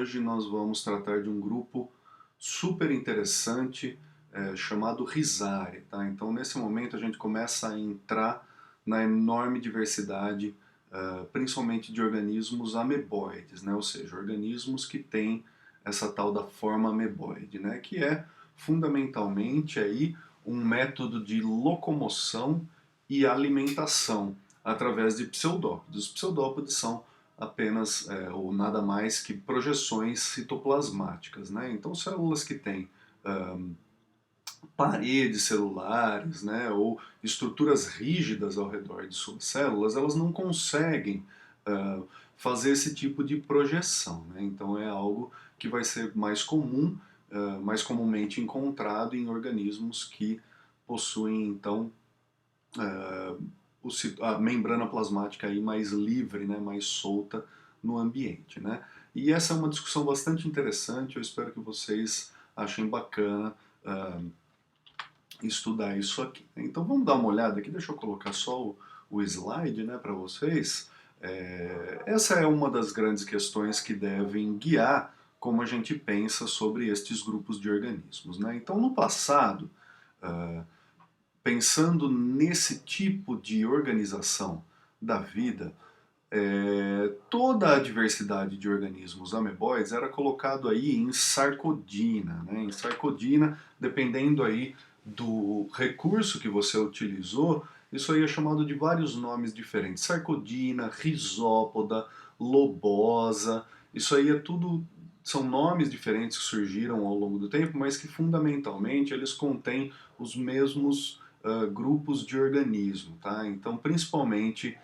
hoje nós vamos tratar de um grupo super interessante chamado Rhizaria, tá? Então nesse momento a gente começa a entrar na enorme diversidade, principalmente de organismos ameboides, né? Ou seja, organismos que têm essa tal da forma ameboide, né? Que é fundamentalmente aí um método de locomoção e alimentação através de pseudópodes. Os pseudópodes são apenas ou nada mais que projeções citoplasmáticas, né? Então células que têm paredes celulares, né, ou estruturas rígidas ao redor de suas células, elas não conseguem fazer esse tipo de projeção, né? Então é algo que vai ser mais comum, mais comumente encontrado em organismos que possuem então a membrana plasmática aí mais livre, né, mais solta no ambiente, né? E essa é uma discussão bastante interessante, eu espero que vocês achem bacana estudar isso aqui. Então vamos dar uma olhada aqui, deixa eu colocar só o slide, né, para vocês. Essa é uma das grandes questões que devem guiar como a gente pensa sobre estes grupos de organismos, né? Então no passado, pensando nesse tipo de organização da vida, toda a diversidade de organismos ameboides era colocado aí em sarcodina, né? Em sarcodina, dependendo aí do recurso que você utilizou, isso aí é chamado de vários nomes diferentes. Sarcodina, risópoda, lobosa, isso aí é tudo, são nomes diferentes que surgiram ao longo do tempo, mas que fundamentalmente eles contêm os mesmos grupos de organismo, tá? Então, principalmente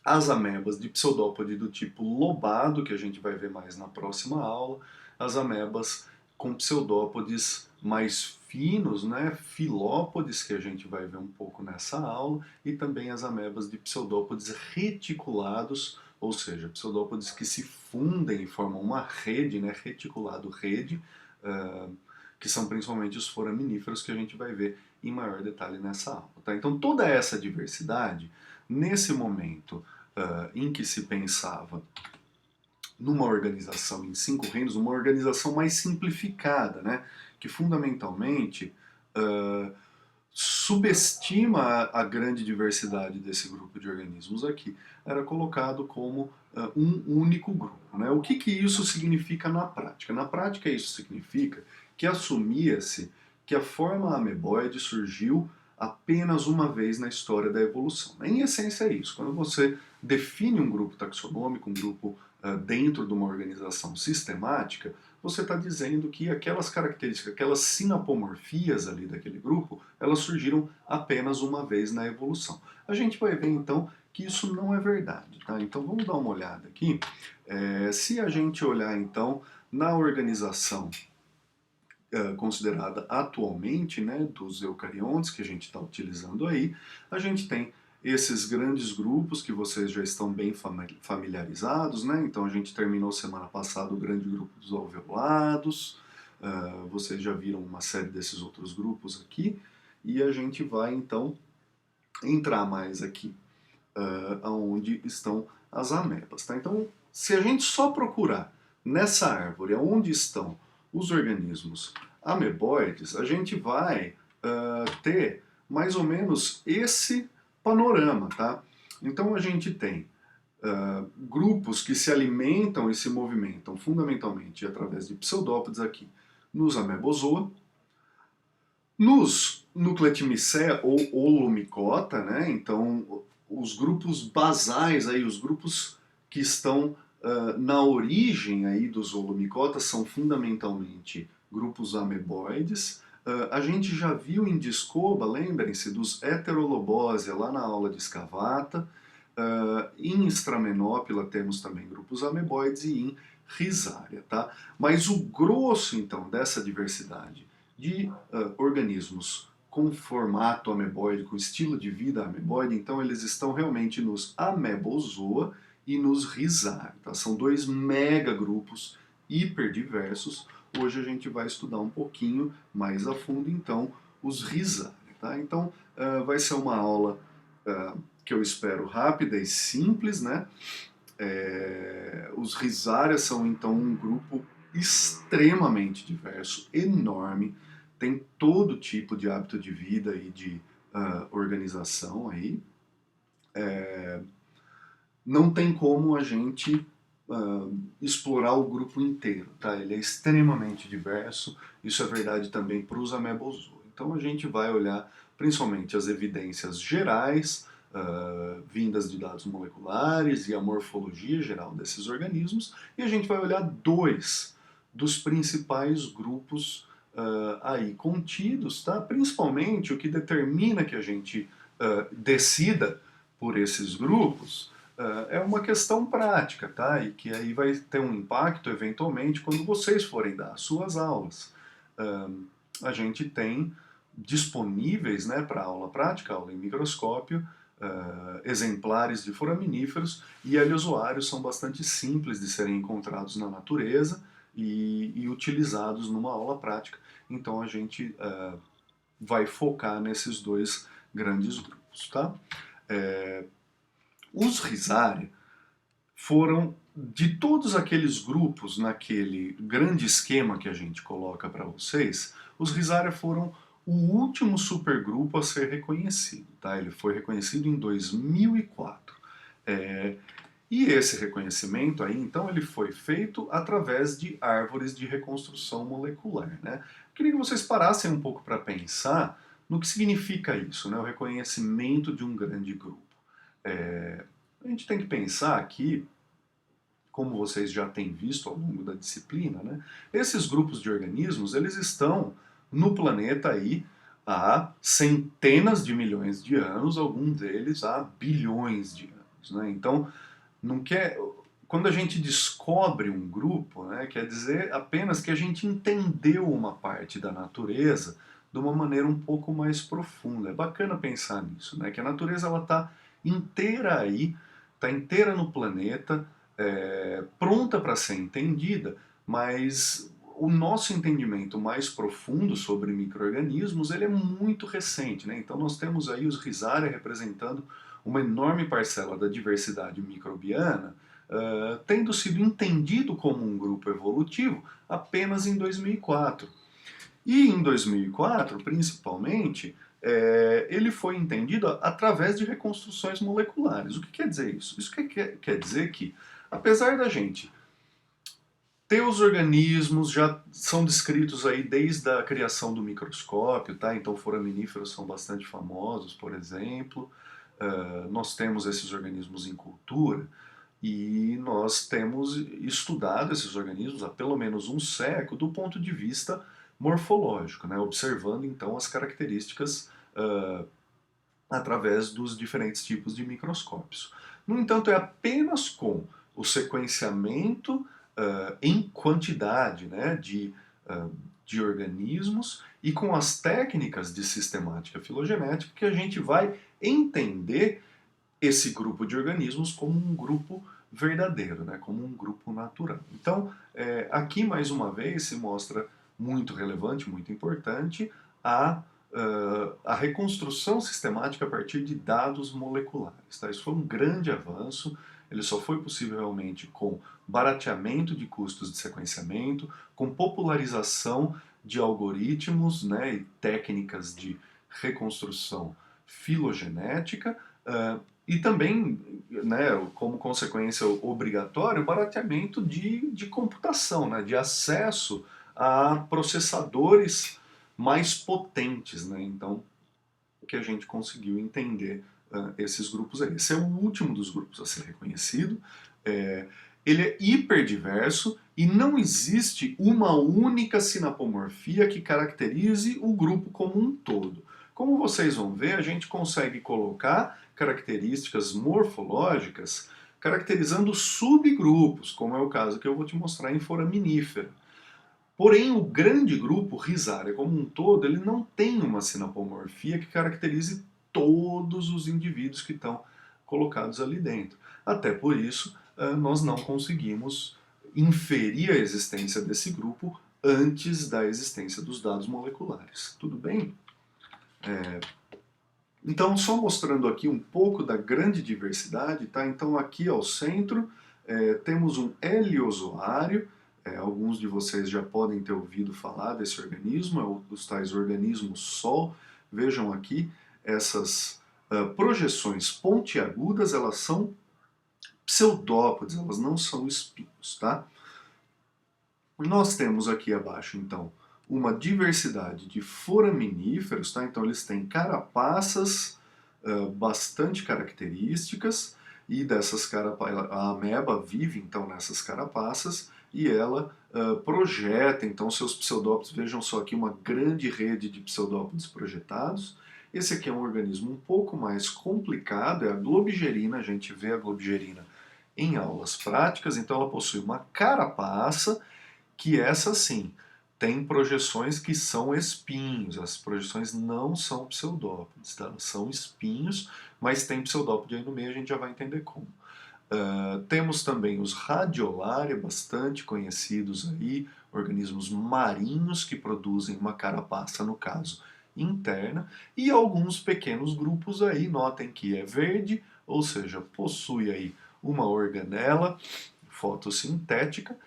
as amebas de pseudópode do tipo lobado, que a gente vai ver mais na próxima aula, as amebas com pseudópodes mais finos, né, filópodes, que a gente vai ver um pouco nessa aula, e também as amebas de pseudópodes reticulados, ou seja, pseudópodes que se fundem e formam uma rede, né, reticulado rede, que são principalmente os foraminíferos que a gente vai ver em maior detalhe nessa aula. Tá? Então toda essa diversidade, nesse momento em que se pensava numa organização em 5 reinos, uma organização mais simplificada, né? Que fundamentalmente subestima a grande diversidade desse grupo de organismos aqui. Era colocado como um único grupo. Né? O que isso significa na prática? Na prática isso significa que assumia-se que a forma ameboide surgiu apenas uma vez na história da evolução. Em essência é isso. Quando você define um grupo taxonômico, um grupo dentro de uma organização sistemática, você está dizendo que aquelas características, aquelas sinapomorfias ali daquele grupo, elas surgiram apenas uma vez na evolução. A gente vai ver então que isso não é verdade. Tá? Então vamos dar uma olhada aqui. Se a gente olhar então na organização considerada atualmente, né, dos eucariontes que a gente está utilizando aí, a gente tem esses grandes grupos que vocês já estão bem familiarizados, né? Então a gente terminou semana passada o grande grupo dos alveolados, vocês já viram uma série desses outros grupos aqui, e a gente vai então entrar mais aqui, aonde estão as amebas, tá? Então, se a gente só procurar nessa árvore onde estão os organismos ameboides, a gente vai ter mais ou menos esse panorama, tá? Então a gente tem grupos que se alimentam e se movimentam fundamentalmente através de pseudópodes aqui nos amebozoa, nos Nucleatimicea ou Holomicota, né? Então os grupos basais aí, os grupos que estão na origem aí dos holomicotas são fundamentalmente grupos ameboides. A gente já viu em Discoba, lembrem-se, dos Heterolobósia lá na aula de Escavata. Em Stramenópila temos também grupos ameboides e em Rhizaria, tá? Mas o grosso, então, dessa diversidade de organismos com formato ameboide, com estilo de vida ameboide, então eles estão realmente nos Amebozoa e nos Rhizaria. Tá? São dois megagrupos hiperdiversos. Hoje a gente vai estudar um pouquinho mais a fundo, então, os Rhizaria. Tá? Então, vai ser uma aula que eu espero rápida e simples, né? Os Rhizaria são então um grupo extremamente diverso, enorme, tem todo tipo de hábito de vida e de organização aí. Não tem como a gente explorar o grupo inteiro, tá? Ele é extremamente diverso, isso é verdade também para os amebozoa. Então a gente vai olhar principalmente as evidências gerais, vindas de dados moleculares e a morfologia geral desses organismos, e a gente vai olhar dois dos principais grupos aí contidos, tá? Principalmente o que determina que a gente decida por esses grupos é uma questão prática, tá? E que aí vai ter um impacto eventualmente quando vocês forem dar as suas aulas. A gente tem disponíveis, né, para aula prática, aula em microscópio, exemplares de foraminíferos, e usuários são bastante simples de serem encontrados na natureza e utilizados numa aula prática. Então a gente vai focar nesses dois grandes grupos, tá? Os Rhizaria foram, de todos aqueles grupos naquele grande esquema que a gente coloca para vocês, os Rhizaria foram o último supergrupo a ser reconhecido, tá? Ele foi reconhecido em 2004. E esse reconhecimento aí, então, ele foi feito através de árvores de reconstrução molecular, né? Queria que vocês parassem um pouco para pensar no que significa isso, né? O reconhecimento de um grande grupo. A gente tem que pensar que, como vocês já têm visto ao longo da disciplina, né, esses grupos de organismos, eles estão no planeta aí há centenas de milhões de anos, alguns deles há bilhões de anos, né? Então, não quer, quando a gente descobre um grupo, né, quer dizer apenas que a gente entendeu uma parte da natureza de uma maneira um pouco mais profunda. É bacana pensar nisso, né, que a natureza ela está inteira aí, está inteira no planeta, pronta para ser entendida, mas o nosso entendimento mais profundo sobre micro-organismos ele é muito recente, né? Então nós temos aí os Rhizaria representando uma enorme parcela da diversidade microbiana, tendo sido entendido como um grupo evolutivo apenas em 2004. E em 2004, principalmente, ele foi entendido através de reconstruções moleculares. O que quer dizer isso? Isso quer dizer que, apesar da gente ter os organismos, já são descritos aí desde a criação do microscópio, tá? Então foraminíferos são bastante famosos, por exemplo. Nós temos esses organismos em cultura e nós temos estudado esses organismos há pelo menos um século do ponto de vista morfológico, né? Observando então as características através dos diferentes tipos de microscópios. No entanto, é apenas com o sequenciamento em quantidade, né, de organismos e com as técnicas de sistemática filogenética que a gente vai entender esse grupo de organismos como um grupo verdadeiro, né, como um grupo natural. Então, aqui mais uma vez se mostra muito relevante, muito importante, a reconstrução sistemática a partir de dados moleculares. Tá? Isso foi um grande avanço, ele só foi possível realmente com barateamento de custos de sequenciamento, com popularização de algoritmos, né, e técnicas de reconstrução filogenética, e também, né, como consequência obrigatória, o barateamento de computação, né, de acesso a processadores mais potentes, né? Então, que a gente conseguiu entender esses grupos aí. Esse é o último dos grupos a ser reconhecido. Ele é hiperdiverso e não existe uma única sinapomorfia que caracterize o grupo como um todo. Como vocês vão ver, a gente consegue colocar características morfológicas caracterizando subgrupos, como é o caso que eu vou te mostrar em foraminífera. Porém, o grande grupo Rhizaria como um todo, ele não tem uma sinapomorfia que caracterize todos os indivíduos que estão colocados ali dentro. Até por isso, nós não conseguimos inferir a existência desse grupo antes da existência dos dados moleculares. Tudo bem? Então, só mostrando aqui um pouco da grande diversidade, tá? Então, aqui ao centro, Temos um heliozoário, alguns de vocês já podem ter ouvido falar desse organismo, é os tais organismos Sol. Vejam aqui, essas projeções pontiagudas, elas são pseudópodes, elas não são espinhos, tá? Nós temos aqui abaixo, então, uma diversidade de foraminíferos, tá? Então eles têm carapaças bastante características, e dessas a ameba vive então nessas carapaças e ela projeta então seus pseudópodes. Vejam só aqui uma grande rede de pseudópodes projetados. Esse aqui é um organismo um pouco mais complicado, é a globigerina. A gente vê a globigerina em aulas práticas, então ela possui uma carapaça que essa sim tem projeções que são espinhos. As projeções não são pseudópodes, tá? Elas são espinhos, mas tem pseudópode aí no meio, a gente já vai entender como. Temos também os radiolari, bastante conhecidos aí, organismos marinhos que produzem uma carapaça, no caso, interna, e alguns pequenos grupos aí, notem que é verde, ou seja, possui aí uma organela fotossintética.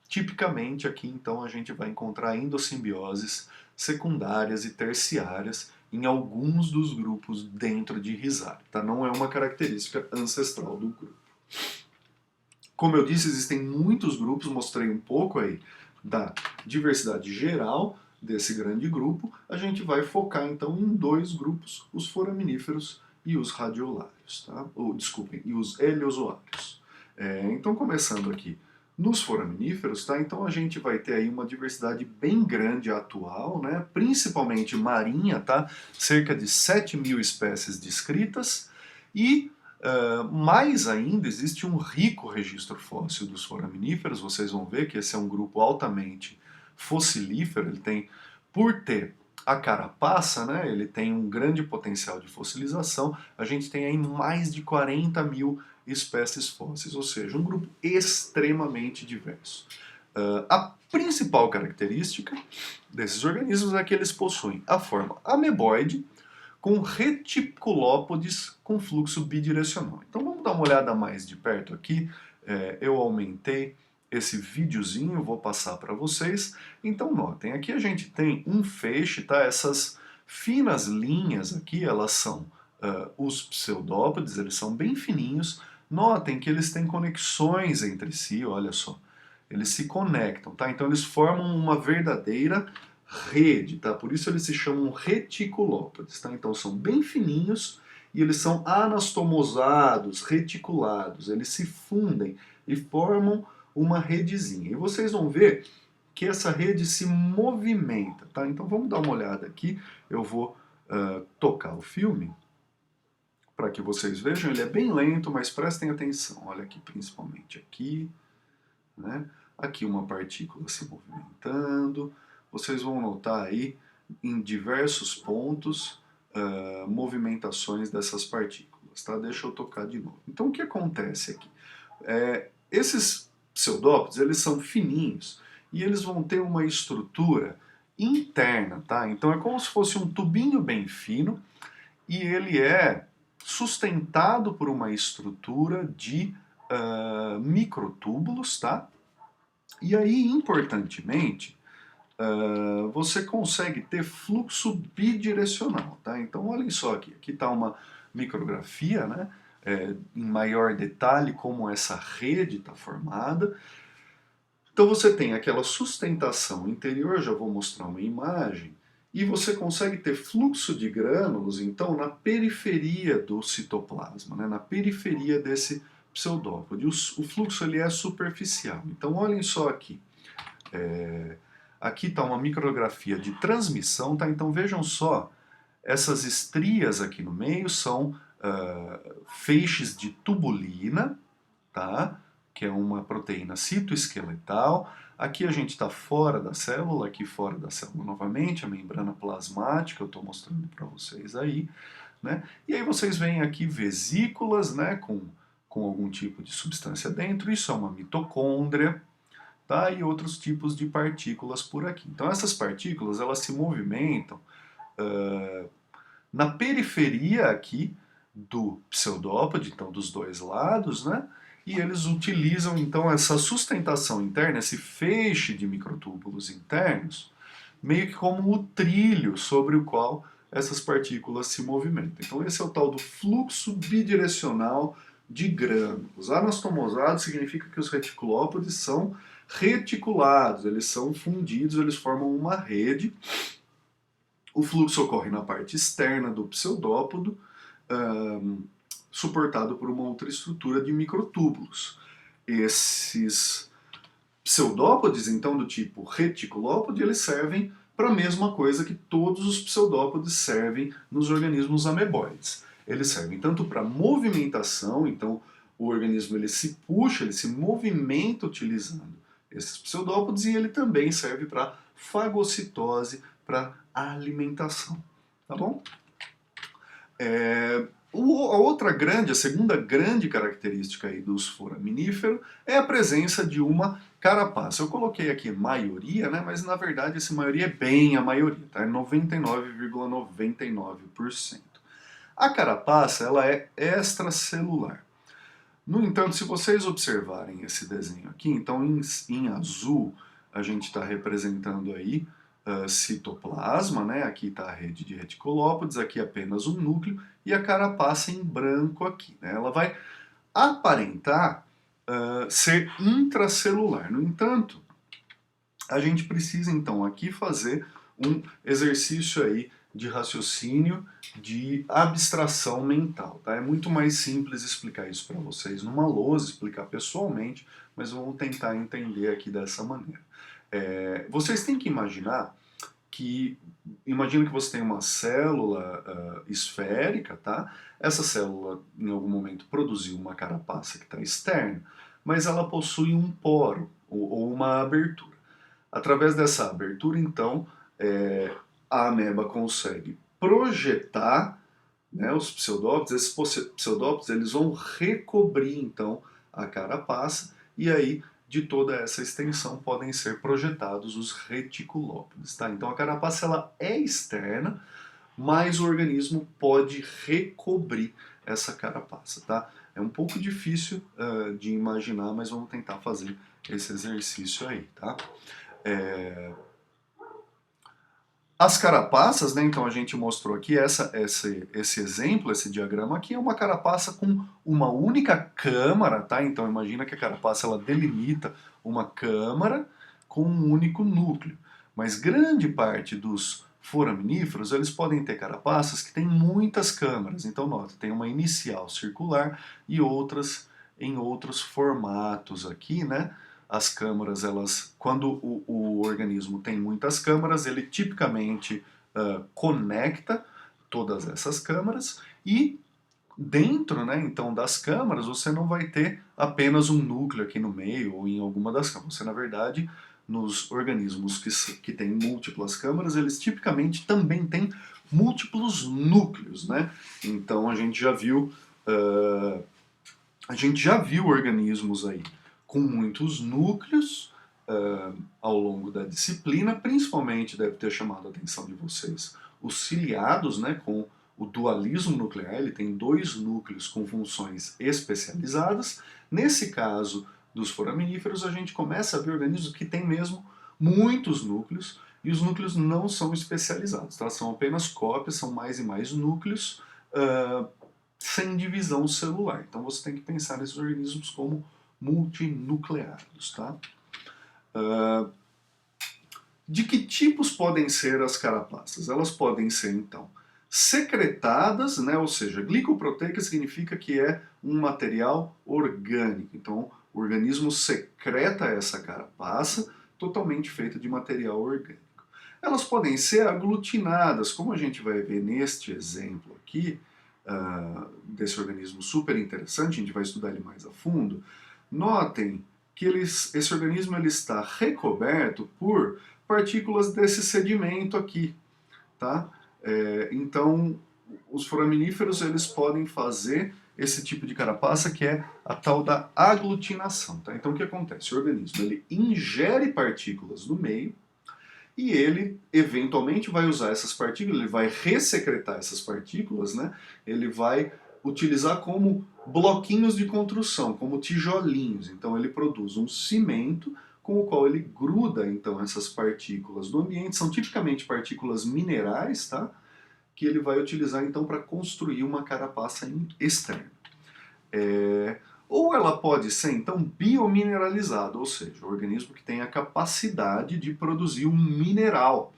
Tipicamente aqui então a gente vai encontrar endossimbioses secundárias e terciárias em alguns dos grupos dentro de Rhizaria, tá? Não é uma característica ancestral do grupo. Como eu disse, existem muitos grupos, mostrei um pouco aí da diversidade geral desse grande grupo. A gente vai focar então em dois grupos, os foraminíferos e os radiolários, tá? Desculpem, e os heliozoários. Então começando aqui nos foraminíferos, tá? Então a gente vai ter aí uma diversidade bem grande atual, né? Principalmente marinha, tá? Cerca de 7.000 espécies descritas, e mais ainda existe um rico registro fóssil dos foraminíferos. Vocês vão ver que esse é um grupo altamente fossilífero. Ele tem, por ter a carapaça, né? Ele tem um grande potencial de fossilização. A gente tem aí mais de 40.000 espécies fósseis, ou seja, um grupo extremamente diverso. A principal característica desses organismos é que eles possuem a forma ameboide com reticulópodes com fluxo bidirecional. Então vamos dar uma olhada mais de perto aqui. Eu aumentei esse videozinho, vou passar para vocês. Então notem, aqui a gente tem um feixe, tá? Essas finas linhas aqui, elas são os pseudópodes, eles são bem fininhos. Notem que eles têm conexões entre si, olha só. Eles se conectam, tá? Então eles formam uma verdadeira rede, tá? Por isso eles se chamam reticulópodes, tá? Então são bem fininhos e eles são anastomosados, reticulados. Eles se fundem e formam uma redezinha. E vocês vão ver que essa rede se movimenta, tá? Então vamos dar uma olhada aqui. Eu vou tocar o filme para que vocês vejam. Ele é bem lento, mas prestem atenção. Olha aqui, principalmente aqui, né? Aqui uma partícula se movimentando. Vocês vão notar aí em diversos pontos movimentações dessas partículas, tá? Deixa eu tocar de novo. Então o que acontece aqui? Esses pseudópodes, eles são fininhos e eles vão ter uma estrutura interna, tá? Então é como se fosse um tubinho bem fino e ele é sustentado por uma estrutura de microtúbulos, tá? E aí, importantemente, você consegue ter fluxo bidirecional, tá? Então, olhem só aqui, aqui está uma micrografia, né? Em maior detalhe como essa rede está formada. Então você tem aquela sustentação interior, já vou mostrar uma imagem, e você consegue ter fluxo de grânulos, então, na periferia do citoplasma, né? Na periferia desse pseudópode. O fluxo ele é superficial. Então, olhem só aqui. Aqui está uma micrografia de transmissão, tá? Então vejam só, essas estrias aqui no meio são feixes de tubulina, tá? Que é uma proteína citoesqueletal. Aqui a gente está fora da célula, aqui fora da célula novamente, a membrana plasmática, eu estou mostrando para vocês aí, né? E aí vocês veem aqui vesículas, né, com algum tipo de substância dentro. Isso é uma mitocôndria, tá? E outros tipos de partículas por aqui. Então essas partículas, elas se movimentam na periferia aqui do pseudópode, então dos dois lados, né? e eles utilizam então essa sustentação interna, esse feixe de microtúbulos internos, meio que como o trilho sobre o qual essas partículas se movimentam. Então esse é o tal do fluxo bidirecional de grânulos. Anastomosado significa que os reticulópodes são reticulados, eles são fundidos, eles formam uma rede. O fluxo ocorre na parte externa do pseudópodo, suportado por uma outra estrutura de microtúbulos. Esses pseudópodes, então, do tipo reticulópode, eles servem para a mesma coisa que todos os pseudópodes servem nos organismos ameboides. Eles servem tanto para movimentação, então o organismo ele se puxa, ele se movimenta utilizando esses pseudópodes, e ele também serve para fagocitose, para alimentação. Tá bom? A segunda grande característica aí dos foraminíferos é a presença de uma carapaça. Eu coloquei aqui maioria, né, mas na verdade essa maioria é bem a maioria, tá? É 99,99%. A carapaça ela é extracelular. No entanto, se vocês observarem esse desenho aqui, então em azul a gente está representando aí citoplasma, né? Aqui está a rede de reticulópodes, aqui apenas um núcleo, e a carapaça em branco aqui, né? Ela vai aparentar ser intracelular. No entanto, a gente precisa então aqui fazer um exercício aí de raciocínio, de abstração mental, tá? É muito mais simples explicar isso para vocês numa lousa, explicar pessoalmente, mas vamos tentar entender aqui dessa maneira. Vocês têm que imaginar imagina que você tem uma célula esférica, tá? Essa célula em algum momento produziu uma carapaça que está externa, mas ela possui um poro ou uma abertura. Através dessa abertura, então, a ameba consegue projetar, né, os pseudópodes. Esses pseudópodes eles vão recobrir então a carapaça, e aí de toda essa extensão podem ser projetados os reticulópodes. Tá? Então a carapaça ela é externa, mas o organismo pode recobrir essa carapaça. Tá? É um pouco difícil de imaginar, mas vamos tentar fazer esse exercício aí. Tá? As carapaças, né, então a gente mostrou aqui esse exemplo, esse diagrama aqui é uma carapaça com uma única câmara, tá? Então imagina que a carapaça ela delimita uma câmara com um único núcleo. Mas grande parte dos foraminíferos, eles podem ter carapaças que têm muitas câmaras. Então nota, tem uma inicial circular e outras em outros formatos aqui, né? As câmaras, quando o organismo tem muitas câmaras, ele tipicamente conecta todas essas câmaras, e dentro, né, então, das câmaras você não vai ter apenas um núcleo aqui no meio ou em alguma das câmaras. Você, na verdade, nos organismos que têm múltiplas câmaras, eles tipicamente também têm múltiplos núcleos, né? Então a gente já viu organismos aí com muitos núcleos ao longo da disciplina. Principalmente deve ter chamado a atenção de vocês os ciliados, né, com o dualismo nuclear. Ele tem dois núcleos com funções especializadas. Nesse caso dos foraminíferos, a gente começa a ver organismos que têm mesmo muitos núcleos, e os núcleos não são especializados, tá? São apenas cópias, são mais e mais núcleos sem divisão celular. Então você tem que pensar nesses organismos como multinucleados, tá? De que tipos podem ser as carapaças? Elas podem ser, então, secretadas, né? Ou seja, glicoproteica significa que é um material orgânico. Então, o organismo secreta essa carapaça totalmente feita de material orgânico. Elas podem ser aglutinadas, como a gente vai ver neste exemplo aqui, desse organismo super interessante, a gente vai estudar ele mais a fundo. Notem que esse organismo ele está recoberto por partículas desse sedimento aqui, tá? Então, os foraminíferos eles podem fazer esse tipo de carapaça, que é a tal da aglutinação, tá? Então, o que acontece? O organismo ele ingere partículas no meio, e ele eventualmente vai usar essas partículas, ele vai ressecretar essas partículas, né? Ele vai utilizar como bloquinhos de construção, como tijolinhos. Então ele produz um cimento com o qual ele gruda então essas partículas do ambiente, são tipicamente partículas minerais, tá? Que ele vai utilizar então para construir uma carapaça externa. Ou ela pode ser então biomineralizada, ou seja, um organismo que tem a capacidade de produzir um mineral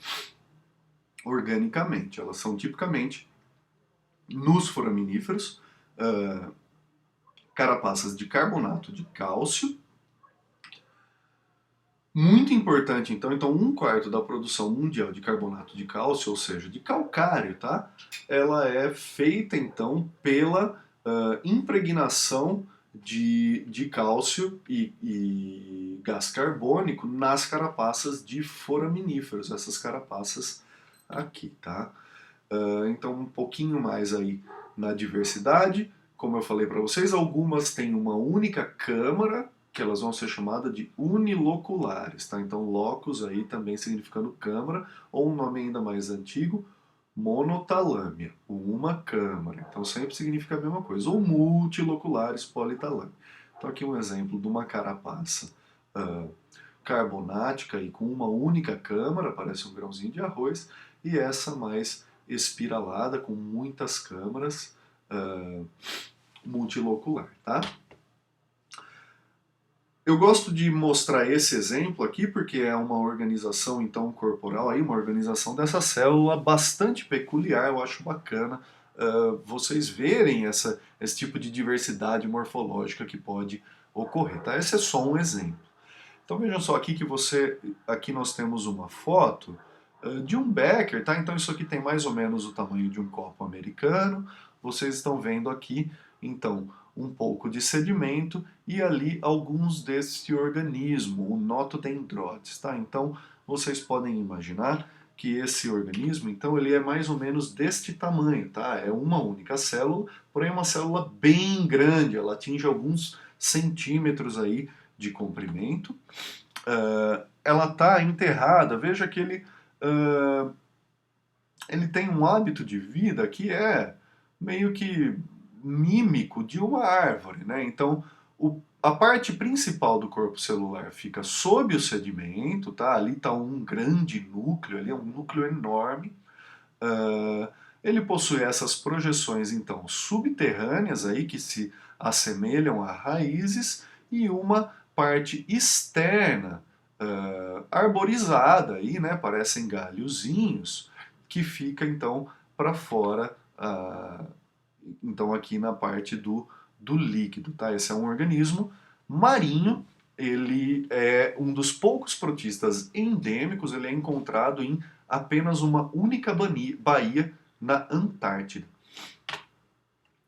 organicamente. Elas são tipicamente, nos foraminíferos, carapaças de carbonato de cálcio. Muito importante, então 1/4 da produção mundial de carbonato de cálcio, ou seja, de calcário, tá? Ela é feita, então, pela impregnação de cálcio e gás carbônico nas carapaças de foraminíferos, essas carapaças aqui, tá? Então, um pouquinho mais aí na diversidade. Como eu falei para vocês, algumas têm uma única câmara, que elas vão ser chamadas de uniloculares, tá? Então, locus aí também significando câmara, ou um nome ainda mais antigo, monotalâmia, uma câmara. Então, sempre significa a mesma coisa. Ou multiloculares, politalâmia. Então, aqui um exemplo de uma carapaça carbonática e com uma única câmara, parece um grãozinho de arroz, e essa mais espiralada, com muitas câmaras, multilocular, tá? Eu gosto de mostrar esse exemplo aqui porque é uma organização então corporal, aí, uma organização dessa célula bastante peculiar, eu acho bacana vocês verem esse tipo de diversidade morfológica que pode ocorrer, tá? Esse é só um exemplo. Então vejam só aqui aqui nós temos uma foto de um becker, tá? Então isso aqui tem mais ou menos o tamanho de um copo americano. Vocês estão vendo aqui, então, um pouco de sedimento e ali alguns desse organismo, o Notodendrodes, tá? Então vocês podem imaginar que esse organismo, então, ele é mais ou menos deste tamanho, tá? É uma única célula, porém uma célula bem grande, ela atinge alguns centímetros aí de comprimento. Ela está enterrada, veja que ele tem um hábito de vida que é meio que mímico de uma árvore, né? Então, a parte principal do corpo celular fica sob o sedimento, tá? Ali está um grande núcleo, ali é um núcleo enorme. Ele possui essas projeções, então, subterrâneas aí que se assemelham a raízes e uma parte externa arborizada aí, né? Parecem galhozinhos que fica então para fora, então aqui na parte do líquido, tá? Esse é um organismo marinho, ele é um dos poucos protistas endêmicos, ele é encontrado em apenas uma única baía na Antártida.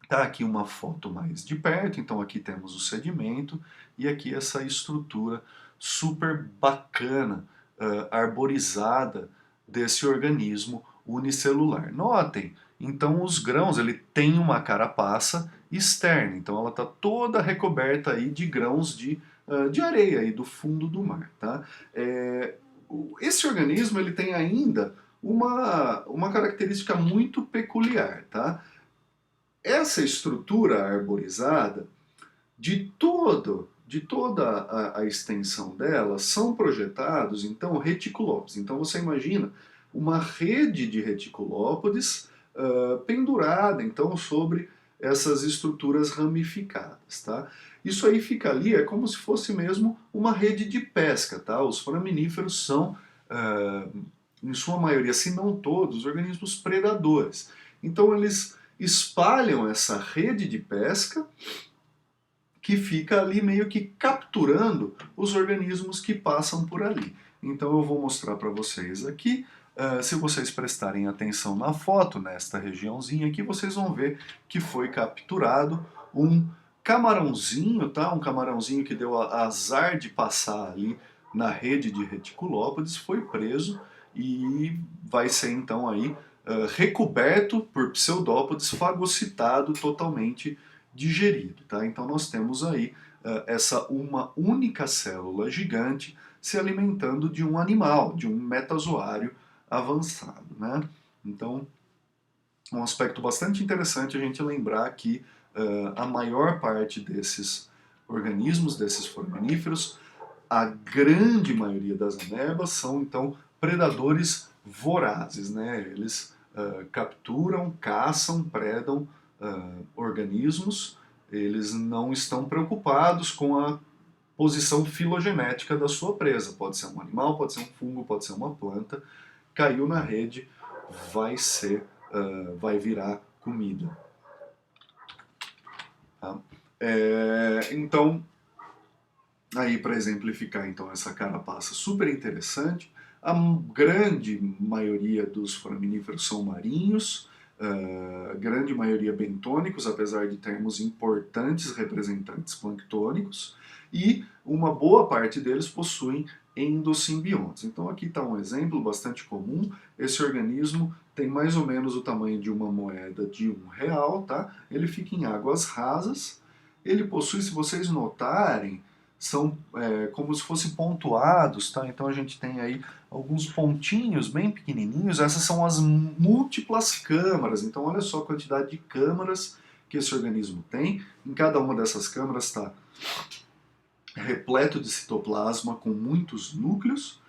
Tá aqui uma foto mais de perto, então aqui temos o sedimento e aqui essa estrutura super bacana, arborizada desse organismo unicelular. Notem, então os grãos, ele tem uma carapaça externa, então ela está toda recoberta aí de grãos de areia aí do fundo do mar, tá? Esse organismo ele tem ainda uma característica muito peculiar, tá? Essa estrutura arborizada, de toda a extensão dela, são projetados, então, reticulópodes. Então, você imagina uma rede de reticulópodes pendurada, então, sobre essas estruturas ramificadas, tá? Isso aí fica ali, é como se fosse mesmo uma rede de pesca, tá? Os foraminíferos são, em sua maioria, se não todos, organismos predadores. Então, eles espalham essa rede de pesca que fica ali meio que capturando os organismos que passam por ali. Então eu vou mostrar para vocês aqui, se vocês prestarem atenção na foto, nesta regiãozinha aqui, vocês vão ver que foi capturado um camarãozinho, tá? Um camarãozinho que deu azar de passar ali na rede de reticulópodes, foi preso e vai ser então aí recoberto por pseudópodes, fagocitado, totalmente digerido, tá? Então nós temos aí essa uma única célula gigante se alimentando de um animal, de um metazoário avançado, né? Então, um aspecto bastante interessante a gente lembrar que a maior parte desses organismos, desses foraminíferos, a grande maioria das amebas são então predadores vorazes, né? Eles capturam, caçam, predam organismos, eles não estão preocupados com a posição filogenética da sua presa. Pode ser um animal, pode ser um fungo, pode ser uma planta. Caiu na rede, vai ser, vai virar comida. Tá? Então, aí para exemplificar então essa carapaça super interessante, a grande maioria dos foraminíferos são marinhos, a grande maioria bentônicos, apesar de termos importantes representantes planctônicos, e uma boa parte deles possuem endosimbiontes. Então aqui está um exemplo bastante comum. Esse organismo tem mais ou menos o tamanho de uma moeda de R$ 1, tá? Ele fica em águas rasas, ele possui, se vocês notarem, são como se fossem pontuados, tá? Então a gente tem aí alguns pontinhos bem pequenininhos, essas são as múltiplas câmaras, então olha só a quantidade de câmaras que esse organismo tem, em cada uma dessas câmaras está repleto de citoplasma com muitos núcleos,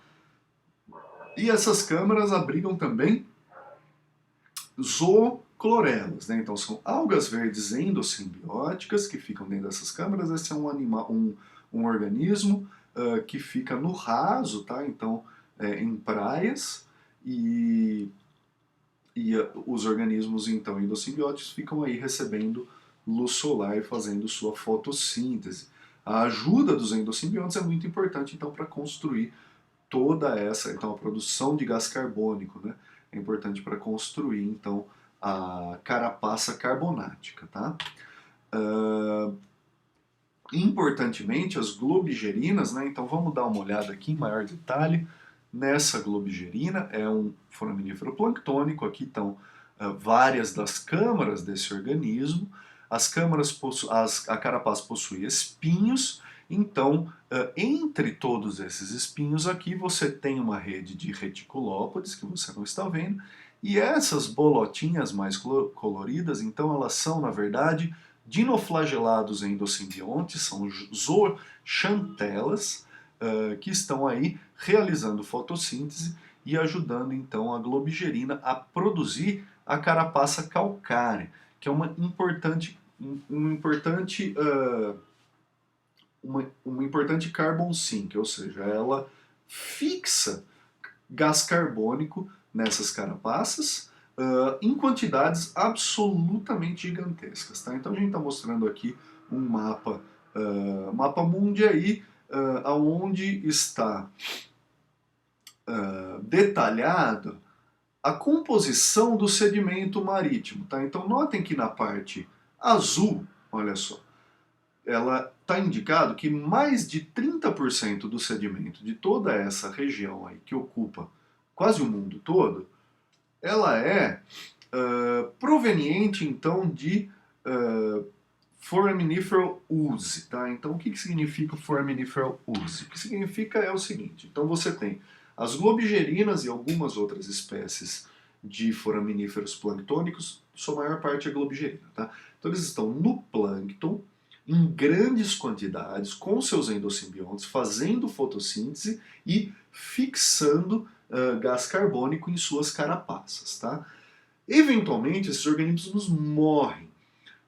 e essas câmaras abrigam também zooclorelas, né? Então são algas verdes endossimbióticas que ficam dentro dessas câmaras. Esse é um animal, um organismo que fica no raso, tá? Então em praias, e os organismos então endossimbióticos ficam aí recebendo luz solar e fazendo sua fotossíntese. A ajuda dos endossimbiontes é muito importante então para construir toda essa, então a produção de gás carbônico, né? É importante para construir então a carapaça carbonática, tá? Importantemente, as globigerinas, né? Então vamos dar uma olhada aqui em maior detalhe nessa globigerina. É um foraminífero planctônico. Aqui estão várias das câmaras desse organismo. As câmaras a carapaça possui espinhos. Então, entre todos esses espinhos aqui, você tem uma rede de reticulópodes, que você não está vendo, e essas bolotinhas mais coloridas, então elas são, na verdade, dinoflagelados endosimbiontes, são zooxantelas, que estão aí realizando fotossíntese e ajudando então a globigerina a produzir a carapaça calcária, que é uma importante carbon sink, ou seja, ela fixa gás carbônico nessas carapaças em quantidades absolutamente gigantescas. Tá? Então a gente está mostrando aqui um mapa mundi aí, onde está detalhado a composição do sedimento marítimo. Tá? Então notem que na parte azul, olha só, ela está indicado que mais de 30% do sedimento de toda essa região aí, que ocupa quase o mundo todo, ela é proveniente então de Foraminifero ooze. Tá? Então o que significa Foraminifero ooze? O que significa é o seguinte, então você tem as globigerinas e algumas outras espécies de foraminíferos planctônicos, sua maior parte é globigerina. Tá? Então eles estão no plâncton, em grandes quantidades, com seus endosimbiontes, fazendo fotossíntese e fixando gás carbônico em suas carapaças. Tá? Eventualmente, esses organismos morrem.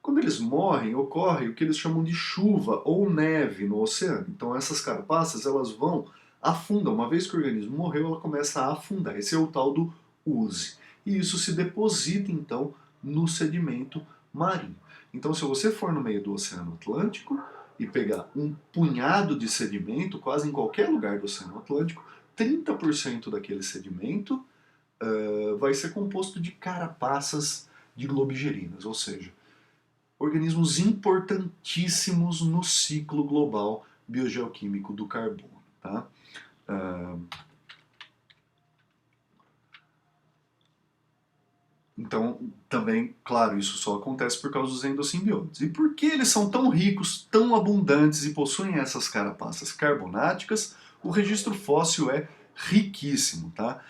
Quando eles morrem, ocorre o que eles chamam de chuva ou neve no oceano. Então essas carapaças elas afundam. Uma vez que o organismo morreu, ela começa a afundar. Esse é o tal do ooze. E isso se deposita então no sedimento marinho. Então, se você for no meio do Oceano Atlântico e pegar um punhado de sedimento, quase em qualquer lugar do Oceano Atlântico, 30% daquele sedimento vai ser composto de carapaças de globigerinas, ou seja, organismos importantíssimos no ciclo global biogeoquímico do carbono. Tá? Então, também, claro, isso só acontece por causa dos endosimbiontes. E por que eles são tão ricos, tão abundantes e possuem essas carapaças carbonáticas? O registro fóssil é riquíssimo, tá?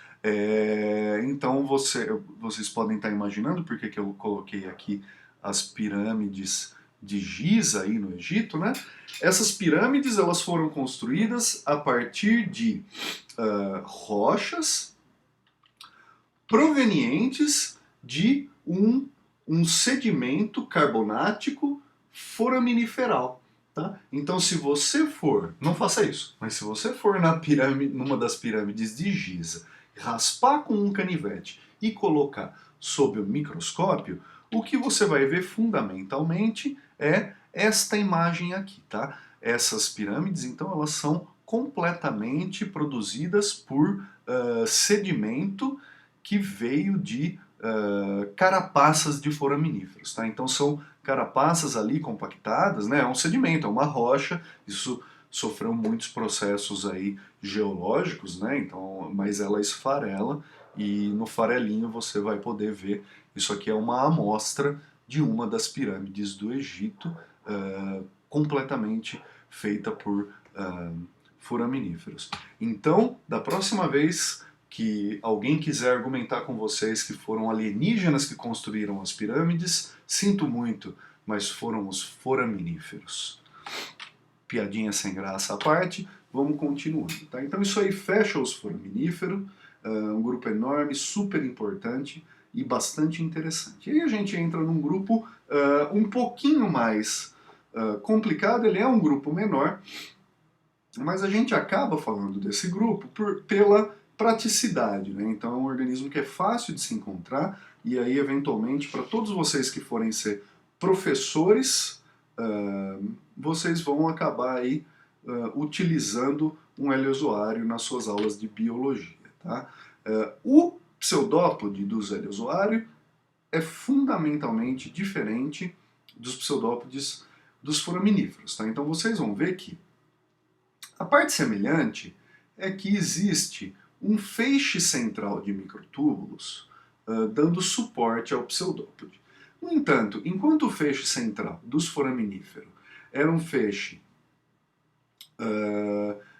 Então, vocês podem estar imaginando por que eu coloquei aqui as pirâmides de Giza aí no Egito, né? Essas pirâmides elas foram construídas a partir de rochas provenientes de um sedimento carbonático foraminiferal. Tá? Então, se você for, não faça isso, mas se você for na pirâmide, numa das pirâmides de Giza, raspar com um canivete e colocar sob o microscópio, o que você vai ver fundamentalmente é esta imagem aqui, tá? Essas pirâmides, então, elas são completamente produzidas por sedimento que veio de carapaças de foraminíferos, tá? Então são carapaças ali compactadas, né? É um sedimento, é uma rocha, isso sofreu muitos processos aí geológicos, né? Então, mas ela esfarela e no farelinho você vai poder ver, isso aqui é uma amostra de uma das pirâmides do Egito, completamente feita por foraminíferos. Então, da próxima vez que alguém quiser argumentar com vocês que foram alienígenas que construíram as pirâmides, sinto muito, mas foram os foraminíferos. Piadinha sem graça à parte, vamos continuando. Tá? Então isso aí fecha os foraminíferos, um grupo enorme, super importante e bastante interessante. E aí a gente entra num grupo um pouquinho mais complicado, ele é um grupo menor, mas a gente acaba falando desse grupo pela praticidade, né? Então é um organismo que é fácil de se encontrar e aí eventualmente para todos vocês que forem ser professores, vocês vão acabar aí utilizando um heliozoário nas suas aulas de biologia, tá? O pseudópode dos heliozoários é fundamentalmente diferente dos pseudópodes dos foraminíferos, tá? Então vocês vão ver que a parte semelhante é que existe um feixe central de microtúbulos dando suporte ao pseudópode. No entanto, enquanto o feixe central dos foraminíferos era um feixe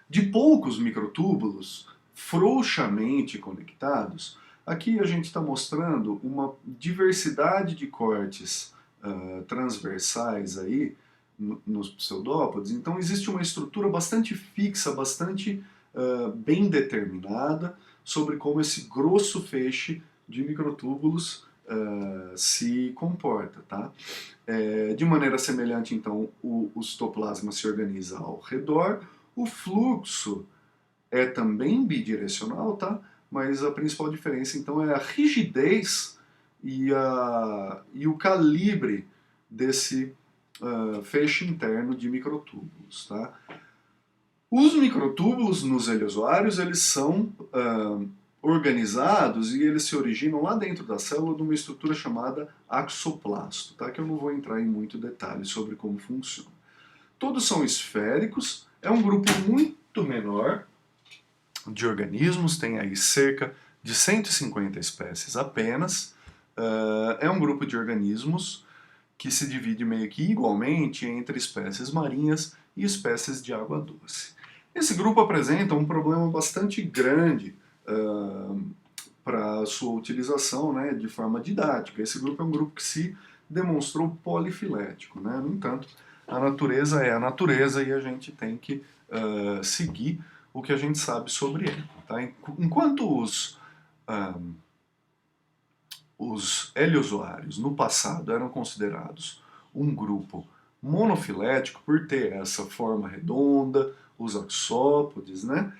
de poucos microtúbulos frouxamente conectados, aqui a gente está mostrando uma diversidade de cortes transversais aí nos pseudópodes, então existe uma estrutura bastante fixa, bastante bem determinada sobre como esse grosso feixe de microtúbulos se comporta. Tá? De maneira semelhante, então, o citoplasma se organiza ao redor, o fluxo é também bidirecional, tá? Mas a principal diferença, então, é a rigidez e o calibre desse feixe interno de microtúbulos. Tá? Os microtúbulos nos heliozoários, eles são organizados e eles se originam lá dentro da célula de uma estrutura chamada axoplasto, tá? Que eu não vou entrar em muito detalhe sobre como funciona. Todos são esféricos, é um grupo muito menor de organismos, tem aí cerca de 150 espécies apenas, é um grupo de organismos que se divide meio que igualmente entre espécies marinhas e espécies de água doce. Esse grupo apresenta um problema bastante grande para a sua utilização, né, de forma didática. Esse grupo é um grupo que se demonstrou polifilético. Né? No entanto, a natureza é a natureza e a gente tem que seguir o que a gente sabe sobre ele. Tá? Enquanto os heliozoários no passado eram considerados um grupo monofilético por ter essa forma redonda, os axópodes, né?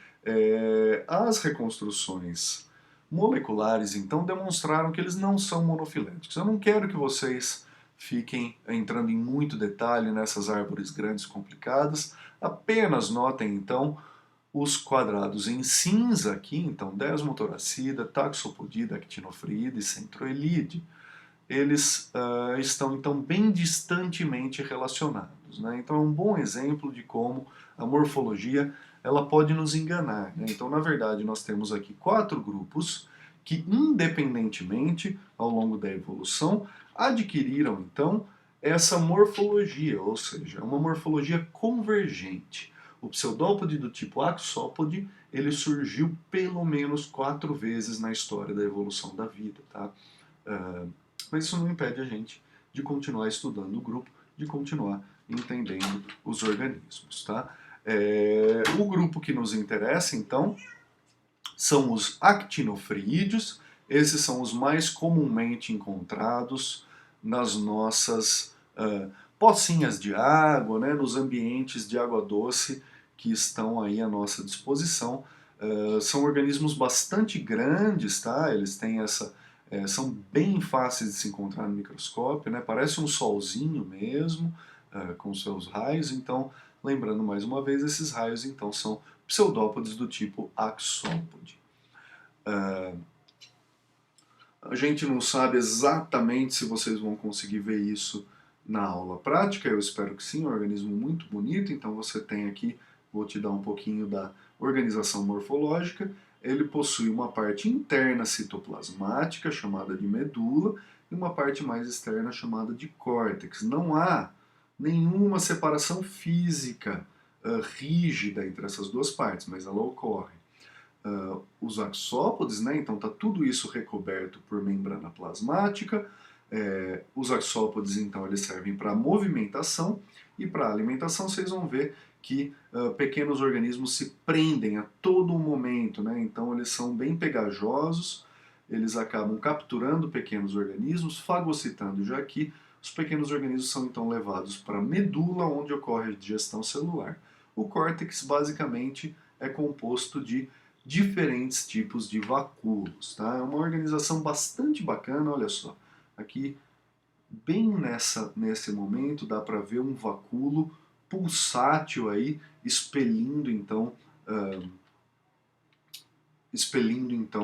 As reconstruções moleculares, então, demonstraram que eles não são monofiléticos. Eu não quero que vocês fiquem entrando em muito detalhe nessas árvores grandes complicadas, apenas notem, então, os quadrados em cinza aqui, então, Desmotoracida, Taxopodida, Actinofriida e Centroelide, eles estão, então, bem distantemente relacionados. Né? Então, é um bom exemplo de como a morfologia ela pode nos enganar. Né? Então, na verdade, nós temos aqui 4 grupos que, independentemente, ao longo da evolução, adquiriram, então, essa morfologia, ou seja, uma morfologia convergente. O pseudópode do tipo axópode, ele surgiu pelo menos 4 vezes na história da evolução da vida. Tá? Mas isso não impede a gente de continuar estudando o grupo de continuar entendendo os organismos, tá? O grupo que nos interessa, então, são os actinofrídeos. Esses são os mais comumente encontrados nas nossas pocinhas de água, né, nos ambientes de água doce que estão aí à nossa disposição. São organismos bastante grandes, tá? Eles têm são bem fáceis de se encontrar no microscópio, né? Parece um solzinho mesmo, com seus raios. Então, lembrando mais uma vez, esses raios então são pseudópodes do tipo axópode. A gente não sabe exatamente se vocês vão conseguir ver isso na aula prática, eu espero que sim, é um organismo muito bonito. Então você tem aqui, vou te dar um pouquinho da organização morfológica. Ele possui uma parte interna citoplasmática, chamada de medula, e uma parte mais externa, chamada de córtex. Não há nenhuma separação física rígida entre essas duas partes, mas ela ocorre. Os axópodes, né? Então está tudo isso recoberto por membrana plasmática. Os axópodes, então, eles servem para movimentação, e para alimentação vocês vão ver que pequenos organismos se prendem a todo momento, né? Então eles são bem pegajosos, eles acabam capturando pequenos organismos, fagocitando, já que os pequenos organismos são então levados para a medula, onde ocorre a digestão celular. O córtex basicamente é composto de diferentes tipos de vacúolos, tá? É uma organização bastante bacana, olha só. Aqui, bem nesse momento, dá para ver um vacúolo pulsátil aí, expelindo então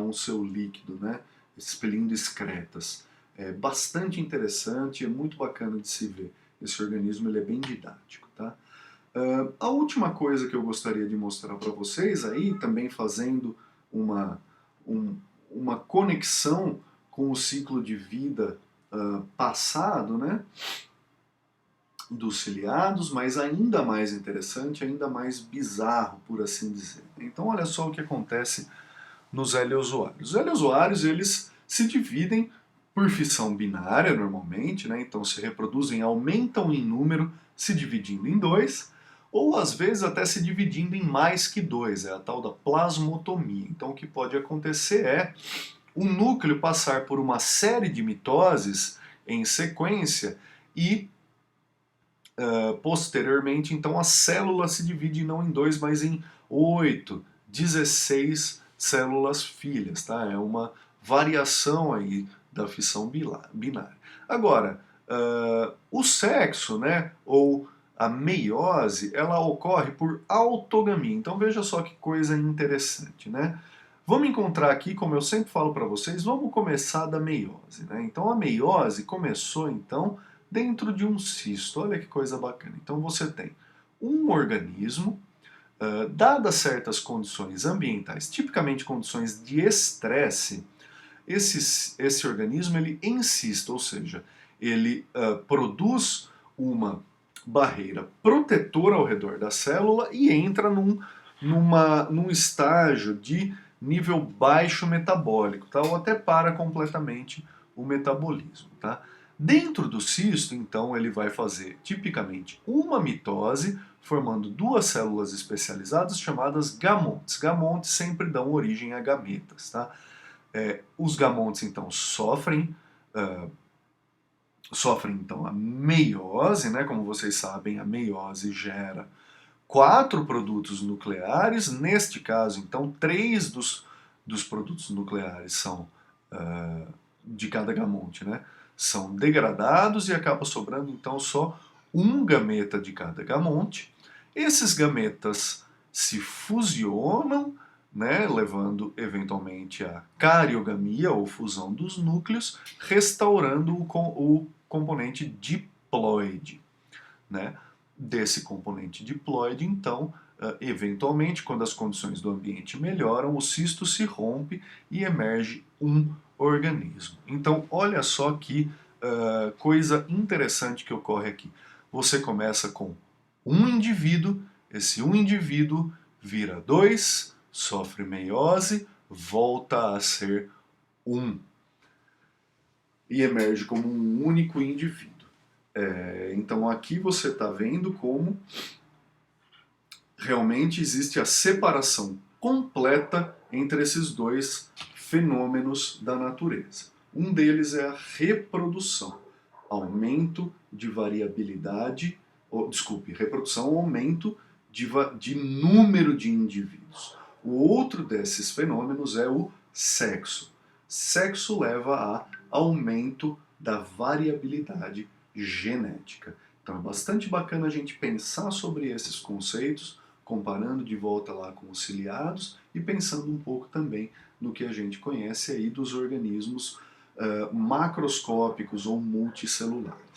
o seu líquido, né? Expelindo excretas. É bastante interessante, é muito bacana de se ver. Esse organismo ele é bem didático, tá? A última coisa que eu gostaria de mostrar para vocês aí, também fazendo uma conexão com o ciclo de vida passado, né, dos ciliados, mas ainda mais interessante, ainda mais bizarro, por assim dizer. Então olha só o que acontece nos heliozoários. Os heliozoários, eles se dividem por fissão binária, normalmente, né? Então se reproduzem, aumentam em número, se dividindo em dois, ou às vezes até se dividindo em mais que dois, é a tal da plasmotomia. Então o que pode acontecer é o núcleo passar por uma série de mitoses em sequência e posteriormente, então, a célula se divide não em dois, mas em 8, 16 células filhas, tá? É uma variação aí da fissão binária. Agora, o sexo, né, ou a meiose, ela ocorre por autogamia. Então veja só que coisa interessante, né? Vamos encontrar aqui, como eu sempre falo para vocês, vamos começar da meiose, né? Então a meiose começou então dentro de um cisto. Olha que coisa bacana. Então você tem um organismo, dadas certas condições ambientais, tipicamente condições de estresse, esse organismo ele insiste, ou seja, ele produz uma barreira protetora ao redor da célula e entra num estágio de nível baixo metabólico, tá? Ou até para completamente o metabolismo, tá? Dentro do cisto, então, ele vai fazer tipicamente uma mitose, formando duas células especializadas chamadas gamontes. Gamontes sempre dão origem a gametas, tá? Os gamontes, então, sofrem então a meiose, né? Como vocês sabem, a meiose gera 4 produtos nucleares. Neste caso, então, 3 dos produtos nucleares são de cada gamonte, né? São degradados e acaba sobrando então só um gameta de cada gamonte. Esses gametas se fusionam, né, levando eventualmente à cariogamia ou fusão dos núcleos, restaurando o componente diploide, né? Desse componente diploide, então, eventualmente, quando as condições do ambiente melhoram, o cisto se rompe e emerge um organismo. Então, olha só que coisa interessante que ocorre aqui. Você começa com um indivíduo, esse um indivíduo vira 2, sofre meiose, volta a ser 1 e emerge como um único indivíduo. Então aqui você está vendo como realmente existe a separação completa entre esses dois fenômenos da natureza. Um deles é a reprodução, aumento de variabilidade, reprodução, aumento de número de indivíduos. O outro desses fenômenos é o sexo. Sexo leva a aumento da variabilidade genética. Então é bastante bacana a gente pensar sobre esses conceitos, comparando de volta lá com os ciliados e pensando um pouco também no que a gente conhece aí dos organismos macroscópicos ou multicelulares.